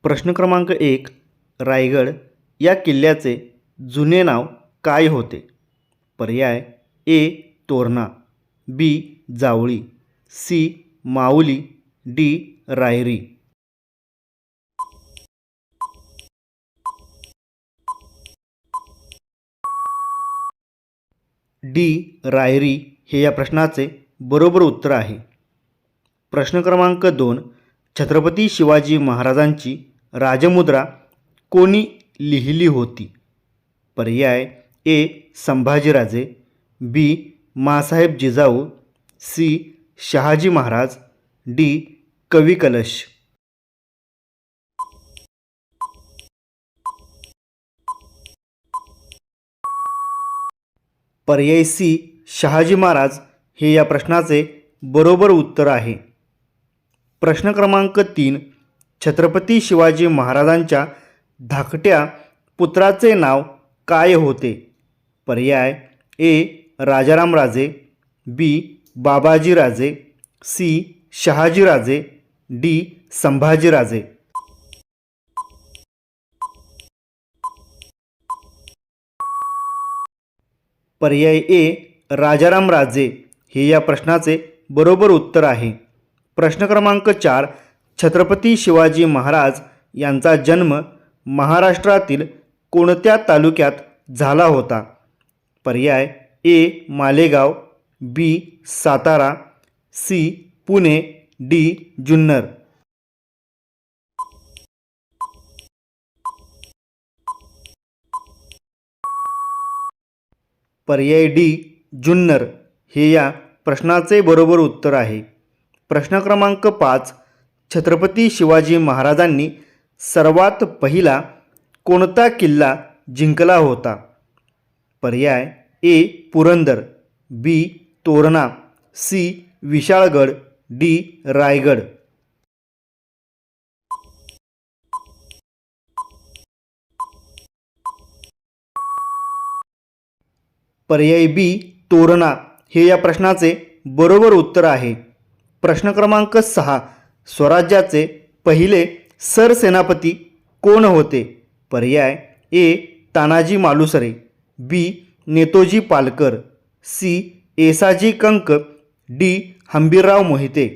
प्रश्न क्रमांक 1. रायगड या किल्ल्याचे जुने नाव काय होते? पर्याय ए. तोरणा, बी. जावळी, सी. माऊली, डी. रायरी. डी. रायरी हे या प्रश्नाचे बरोबर उत्तर आहे. प्रश्न क्रमांक 2. छत्रपती शिवाजी महाराजांची राजमुद्रा कोणी लिहिली होती? पर्याय ए. संभाजीराजे, बी. माँसाहेब जिजाऊ, सी. शहाजी महाराज, डी. कवी कलश. पर्याय सी. शहाजी महाराज हे या प्रश्नाचे बरोबर उत्तर आहे. प्रश्न क्रमांक 3. छत्रपती शिवाजी महाराजांच्या धाकट्या पुत्राचे नाव काय होते? पर्याय ए. राजारामराजे, बी. बाबाजीराजे, सी. शहाजीराजे, डी. संभाजीराजे. पर्याय ए. राजारामराजे हे या प्रश्नाचे बरोबर उत्तर आहे. प्रश्न क्रमांक 4. छत्रपती शिवाजी महाराज यांचा जन्म महाराष्ट्रातील कोणत्या तालुक्यात झाला होता? पर्याय ए. मालेगाव, बी. सातारा, सी. पुणे, डी. जुन्नर. पर्याय डी. जुन्नर हे या प्रश्नाचे बरोबर उत्तर आहे. प्रश्न क्रमांक 5. छत्रपती शिवाजी महाराजांनी सर्वात पहिला कोणता किल्ला जिंकला होता? पर्याय ए. पुरंदर, बी. तोरणा, सी. विशाळगड, डी. रायगड. पर्याय बी. तोरणा हे या प्रश्नाचे बरोबर उत्तर आहे. प्रश्न क्रमांक 6. स्वराज्याचे पहिले सरसेनापती कोण होते? पर्याय ए. तानाजी मालुसरे, बी. नेतोजी पालकर, सी. येसाजी कंक, डी. हंबीरराव मोहिते.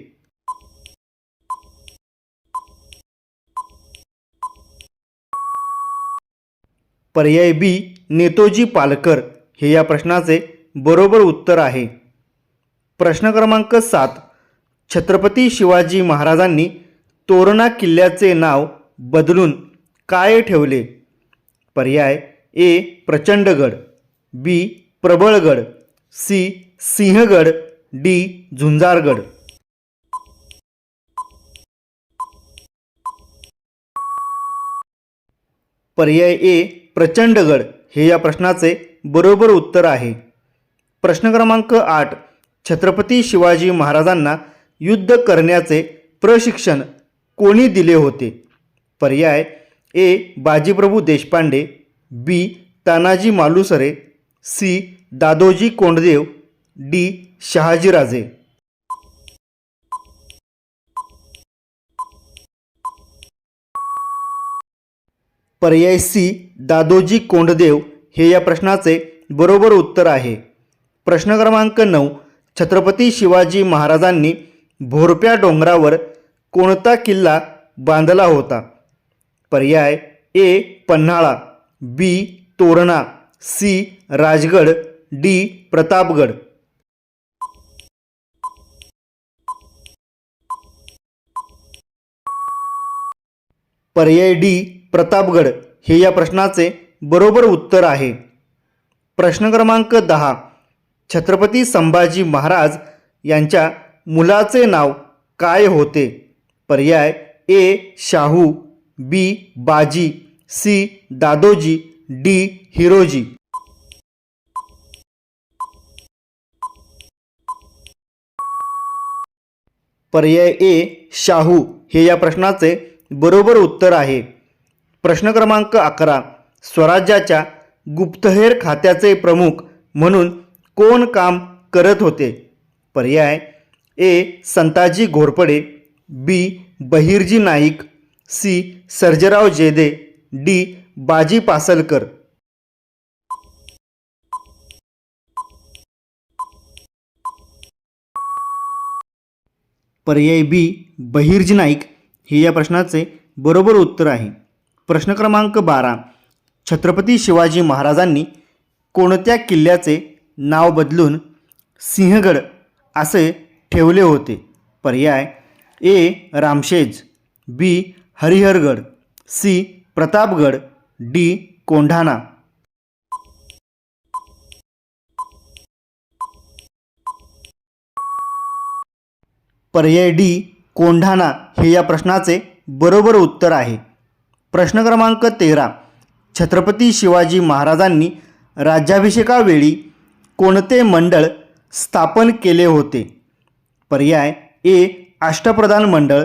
पर्याय बी. नेतोजी पालकर हे या प्रश्नाचे बरोबर उत्तर आहे. प्रश्न क्रमांक 7. छत्रपती शिवाजी महाराजांनी तोरणा किल्ल्याचे नाव बदलून काय ठेवले? पर्याय ए. प्रचंडगड, बी. प्रबळगड, सी. सिंहगड, डी. झुंजारगड. पर्याय ए. प्रचंडगड हे या प्रश्नाचे बरोबर उत्तर आहे. प्रश्न क्रमांक 8. छत्रपती शिवाजी महाराजांना युद्ध करण्याचे प्रशिक्षण कोणी दिले होते? पर्याय ए. बाजीप्रभू देशपांडे, बी. तानाजी मालुसरे, सी. दादोजी कोंडदेव, डी. शहाजीराजे. पर्याय सी. दादोजी कोंडदेव हे या प्रश्नाचे बरोबर उत्तर आहे. प्रश्न क्रमांक 9. छत्रपती शिवाजी महाराजांनी भोरप्या डोंगरावर कोणता किल्ला बांधला होता? पर्याय ए. पन्हाळा, बी. तोरणा, सी. राजगड, डी. प्रतापगड. पर्याय डी. प्रतापगड हे या प्रश्नाचे बरोबर उत्तर आहे. प्रश्न क्रमांक 10. छत्रपती संभाजी महाराज यांच्या मुलाचे नाव काय होते? पर्याय ए. शाहू, बी. बाजी, सी. दादोजी, डी. हिरोजी. पर्याय ए. शाहू हे या प्रश्नाचे बरोबर उत्तर आहे. प्रश्न क्रमांक 11. स्वराज्याच्या गुप्तहेर खात्याचे प्रमुख म्हणून कोण काम करत होते? पर्याय ए. संताजी घोरपडे, बी. बहिर्जी नाईक, सी सर्जेराव जेदे, डी बाजी पासलकर. पर्याय बी बहिर्जी नाईक हे या प्रश्नाचे बरोबर उत्तर आहे. प्रश्न क्रमांक 12. छत्रपती शिवाजी महाराजांनी कोणत्या किल्ल्याचे नाव बदलून सिंहगड असे ठेवले होते? पर्याय ए रामशेज, बी हरिहरगड, सी प्रतापगड, डी कोंढाणा. पर्याय डी कोंढाणा हे या प्रश्नाचे बरोबर उत्तर आहे. प्रश्न क्रमांक 13. छत्रपती शिवाजी महाराजांनी राज्याभिषेकावेळी कोणते मंडळ स्थापन केले होते? पर्याय ए अष्टप्रधान मंडळ,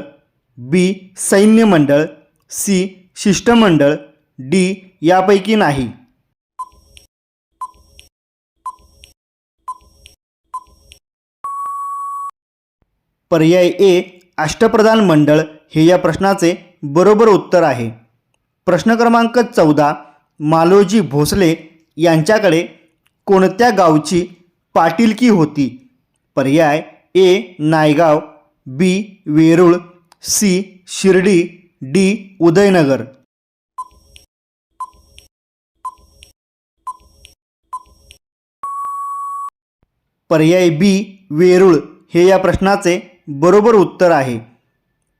बी सैन्य मंडळ, सी शिष्टमंडळ, डी यापैकी नाही. पर्याय ए अष्टप्रधान मंडळ हे या प्रश्नाचे बरोबर उत्तर आहे. प्रश्न क्रमांक 14. मालोजी भोसले यांच्याकडे कोणत्या गावची पाटीलकी होती? पर्याय ए नायगाव, बी वेरूळ, सी शिर्डी, डी उदयनगर. पर्याय बी वेरूळ हे या प्रश्नाचे बरोबर उत्तर आहे.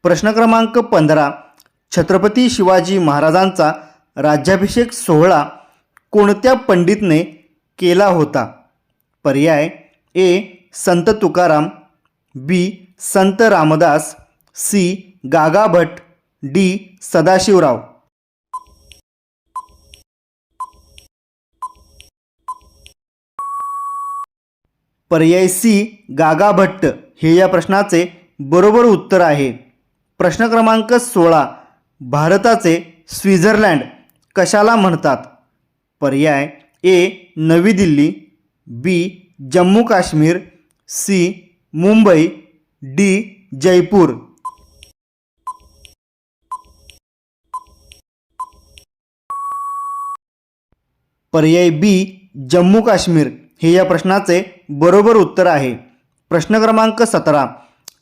प्रश्न क्रमांक 15. छत्रपती शिवाजी महाराजांचा राज्याभिषेक सोहळा कोणत्या पंडितने केला होता? पर्याय ए संत तुकाराम, बी संत रामदास, सी गागा भट्ट, डी सदाशिवराव. पर्याय सी गागा भट्ट हे या प्रश्नाचे बरोबर उत्तर आहे. प्रश्न क्रमांक 16. भारताचे स्वित्झर्लंड कशाला म्हणतात? पर्याय ए नवी दिल्ली, बी जम्मू काश्मीर, सी मुंबई, डी जयपूर. पर्याय बी जम्मू काश्मीर हे या प्रश्नाचे बरोबर उत्तर आहे. प्रश्न क्रमांक 17.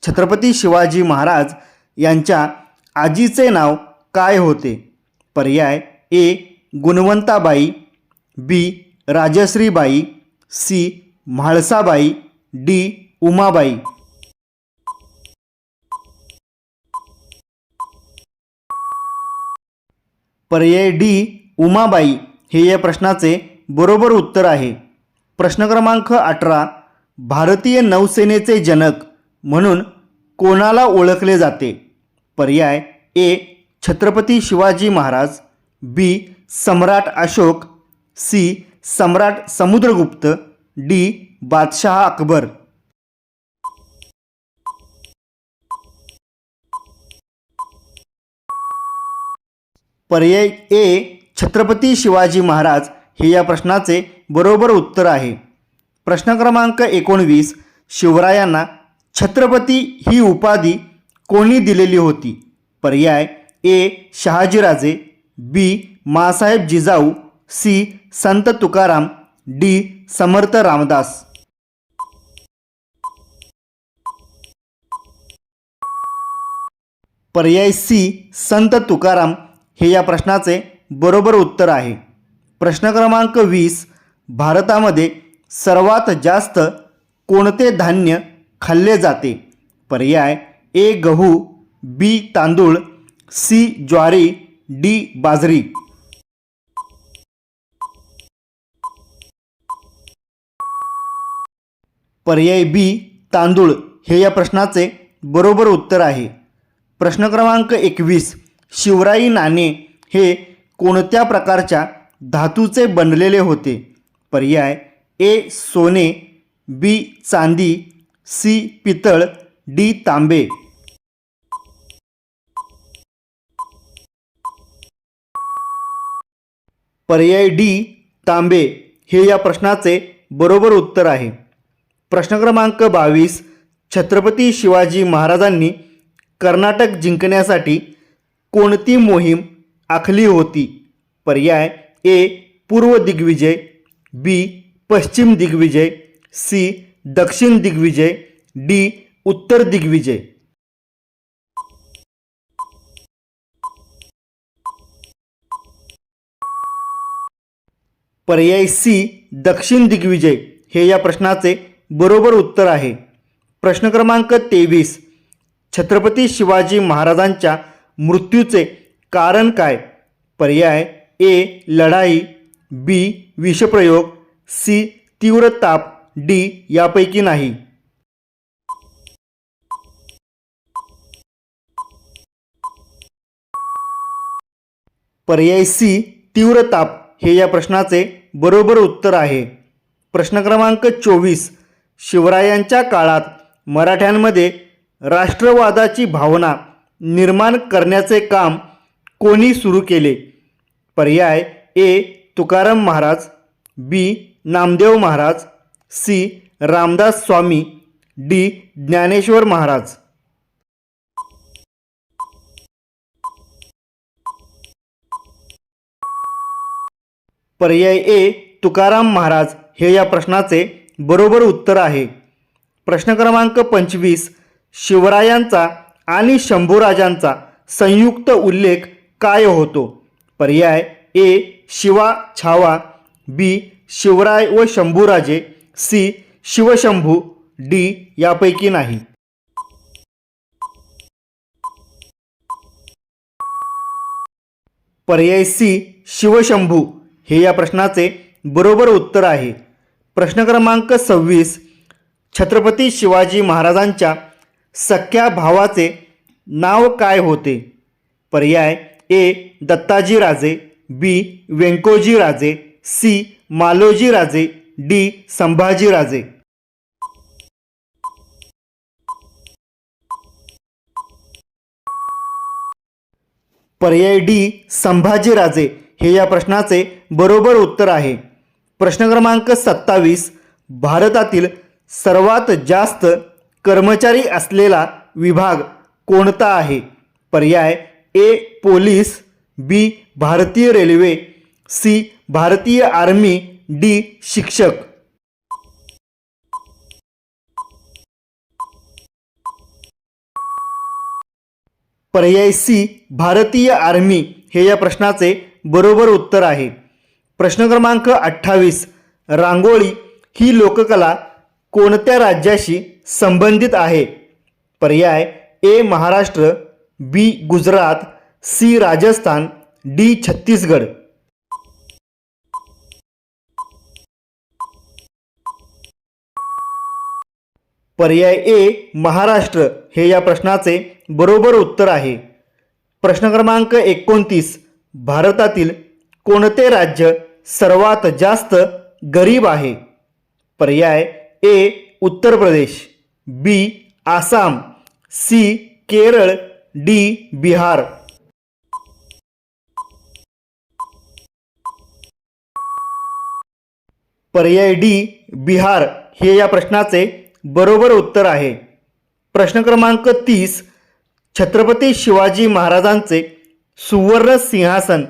छत्रपती शिवाजी महाराज यांच्या आजीचे नाव काय होते? पर्याय ए गुणवंताबाई, बी राजश्रीबाई, सी म्हाळसाबाई, डी उमाबाई. पर्याय डी उमाबाई हे या प्रश्नाचे बरोबर उत्तर आहे. प्रश्न क्रमांक 18. भारतीय नौसेनेचे जनक म्हणून कोणाला ओळखले जाते? पर्याय ए छत्रपती शिवाजी महाराज, बी सम्राट अशोक, सी सम्राट समुद्रगुप्त, डी बादशाह अकबर. पर्याय ए छत्रपती शिवाजी महाराज हे या प्रश्नाचे बरोबर उत्तर आहे. प्रश्न क्रमांक 19. शिवरायांना छत्रपती ही उपाधी कोणी दिलेली होती? पर्याय ए शहाजीराजे, बी मासाहेब जिजाऊ, सी संत तुकाराम, डी समर्थ रामदास. पर्याय सी संत तुकाराम हे या प्रश्नाचे बरोबर उत्तर आहे. प्रश्न क्रमांक 20. भारतामध्ये सर्वात जास्त कोणते धान्य खाल्ले जाते? पर्याय ए गहू, बी तांदूळ, सी ज्वारी, डी बाजरी. पर्याय बी तांदूळ हे या प्रश्नाचे बरोबर उत्तर आहे. प्रश्न क्रमांक 21. शिवराई नाणे हे कोणत्या प्रकारच्या धातूचे बनलेले होते? पर्याय ए सोने, बी चांदी, सी पितळ, डी तांबे. पर्याय डी तांबे हे या प्रश्नाचे बरोबर उत्तर आहे. प्रश्न क्रमांक 22. छत्रपती शिवाजी महाराजांनी कर्नाटक जिंकण्यासाठी कोणती मोहीम आखली होती? पर्याय ए पूर्व दिग्विजय, बी पश्चिम दिग्विजय, सी दक्षिण दिग्विजय, डी उत्तर दिग्विजय. पर्याय सी दक्षिण दिग्विजय हे या प्रश्नाचे बरोबर उत्तर आहे. प्रश्न क्रमांक 23. छत्रपती शिवाजी महाराजांच्या मृत्यूचे कारण काय? पर्याय ए लढाई, बी विषप्रयोग, सी तीव्र ताप, डी यापैकी नाही. पर्याय सी तीव्र ताप हे या प्रश्नाचे बरोबर उत्तर आहे. प्रश्न क्रमांक 24. शिवरायांच्या काळात मराठ्यांमध्ये राष्ट्रवादाची भावना निर्माण करण्याचे काम कोणी सुरू केले? पर्याय ए तुकाराम महाराज, बी नामदेव महाराज, सी रामदास स्वामी, डी ज्ञानेश्वर महाराज. पर्याय ए तुकाराम महाराज हे या प्रश्नाचे बरोबर उत्तर आहे. प्रश्न क्रमांक 25. शिवरायांचा आणि शंभूराजांचा संयुक्त उल्लेख काय होतो? पर्याय ए शिवा छावा, बी शिवराय व शंभूराजे, सी शिवशंभू, डी यापैकी नाही. पर्याय सी शिवशंभू हे या प्रश्नाचे बरोबर उत्तर आहे. प्रश्न क्रमांक 26. छत्रपती शिवाजी महाराजांच्या सख्या भावाचे नाव काय होते? पर्याय ए दत्ताजी राजे, बी व्यंकोजी राजे, सी मालोजी राजे, डी संभाजी राजे. पर्याय डी संभाजी राजे हे या प्रश्नाचे बरोबर उत्तर आहे. प्रश्न क्रमांक 27. भारतातील सर्वात जास्त कर्मचारी असलेला विभाग कोणता आहे? पर्याय ए पोलीस, बी भारतीय रेल्वे, सी भारतीय आर्मी, डी शिक्षक. पर्याय सी भारतीय आर्मी हे या प्रश्नाचे बरोबर उत्तर आहे. प्रश्न क्रमांक 28. रांगोळी ही लोककला कोणत्या राज्याशी संबंधित आहे? पर्याय ए महाराष्ट्र, बी गुजरात, सी राजस्थान, डी छत्तीसगड. पर्याय ए महाराष्ट्र हे या प्रश्नाचे बरोबर उत्तर आहे. प्रश्न क्रमांक 29. भारतातील कोणते राज्य सर्वात जास्त गरीब आहे? पर्याय ए उत्तर प्रदेश, बी आसाम, सी केरळ, डी बिहार. पर्याय डी बिहार हे या प्रश्नाचे बरोबर उत्तर आहे. प्रश्न क्रमांक 30. छत्रपती शिवाजी महाराजांचे सुवर्ण सिंहासन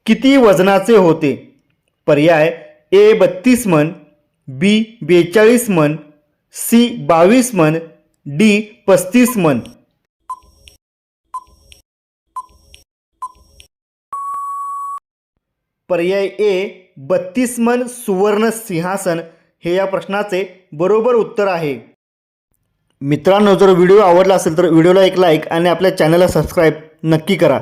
किती वजनाचे होते? पर्याय ए 32 मन, बी 42 मन, सी 22 मन, डी 35 मन. पर्याय ए 32 मन सुवर्ण सिंहासन हे या प्रश्नाचे बरोबर उत्तर आहे. मित्रांनो, जर व्हिडिओ आवडला असेल तर व्हिडिओला एक लाईक आणि आपल्या चॅनलला सबस्क्राईब नक्की करा.